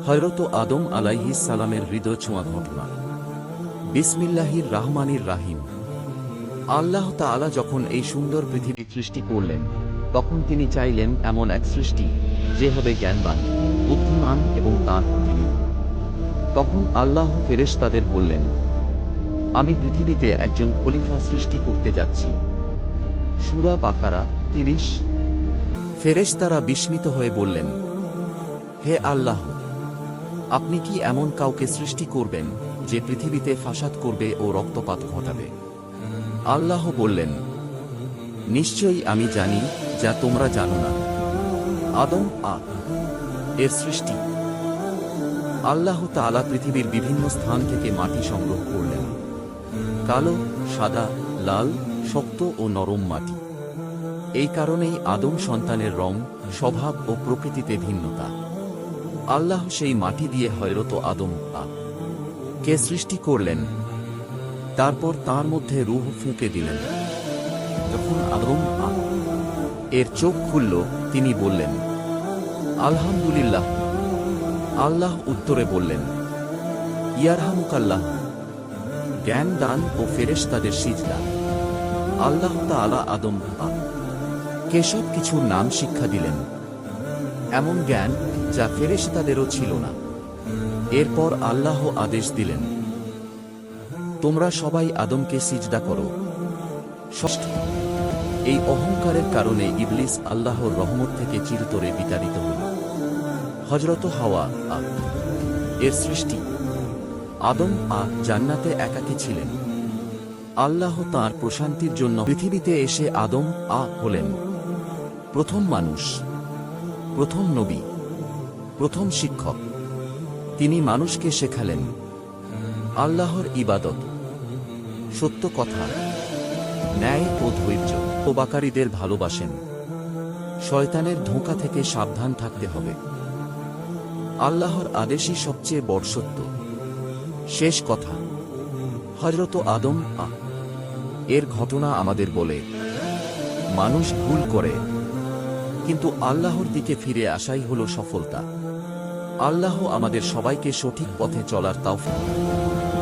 হযরত আদম আলাইহিস সালামের হৃদয় ছোঁয়া ঘটনা। বিসমিল্লাহির রাহমানির রাহিম। আল্লাহ তাআলা যখন এই সুন্দর পৃথিবী সৃষ্টি করলেন, তখন তিনি চাইলেন এমন এক সৃষ্টি যে হবে জ্ঞানবান, বুদ্ধিমান এবং তাঁর প্রিয়। তখন আল্লাহ ফেরেশতাদের বললেন, আমি পৃথিবীতে একজন খলিফা সৃষ্টি করতে যাচ্ছি। সূরা বাকারা ৩০। ফেরেশতারা বিস্মিত হয়ে বললেন, হে আল্লাহ, আপনি কি এমন কাউকে সৃষ্টি করবেন যে পৃথিবীতে ফাসাদ করবে ও রক্তপাত ঘটাবে? আল্লাহ বললেন, নিশ্চয়ই আমি জানি যা তোমরা জানো না। আদম এর সৃষ্টি। আল্লাহ তাআলা পৃথিবীর বিভিন্ন স্থান থেকে মাটি সংগ্রহ করলেন। কালো, সাদা, লাল, শক্ত ও নরম মাটি। এই কারণেই আদম সন্তানের রং, স্বভাব ও প্রকৃতিতে ভিন্নতা। আল্লাহ সেই মাটি দিয়ে হযরত আদম কে সৃষ্টি করলেন। তারপর তার মধ্যে রূহ ফুঁকে দিলেন। যখন আদম এর চোখ খুলল, তিনি বললেন, আলহামদুলিল্লাহ। আল্লাহ উত্তরে বললেন, ইয়ারহামুকাল্লাহ। জ্ঞান দান ও ফেরেশতাদের সিজদা। আল্লাহ তাআলা আদম কে সব কিছুর নাম শিক্ষা দিলেন, এমন জ্ঞান যা ফেরেশতাদেরও ছিল না। এরপর আল্লাহ আদেশ দিলেন, তোমরা সবাই আদমকে সিজদা করো। ষষ্ঠ, এই অহংকারের কারণে ইবলিস আল্লাহর রহমত থেকে চিরতরে বিতাড়িত হল। হযরত হাওয়া এর সৃষ্টি। আদম জান্নাতে একাকী ছিলেন। আল্লাহ তাঁর প্রশান্তির জন্য পৃথিবীতে এসে আদম হলেন প্রথম মানুষ, প্রথম নবী, প্রথম শিক্ষক। তিনি মানুষকে শেখালেন আল্লাহর ইবাদত, সত্য কথা, ন্যায় ও ধৈর্য। তোবাকারীদের ভালোবাসেন। শয়তানের ধোঁকা থেকে সাবধান থাকতে হবে। আল্লাহর আদেশই সবচেয়ে বড় সত্য। শেষ কথা, হযরত আদম এর ঘটনা আমাদের বলে, মানুষ ভুল করে, কিন্তু আল্লাহর দিকে ফিরে আসাই হলো সফলতা। আল্লাহ আমাদের সবাইকে সঠিক পথে চলার তৌফিক দান করুন।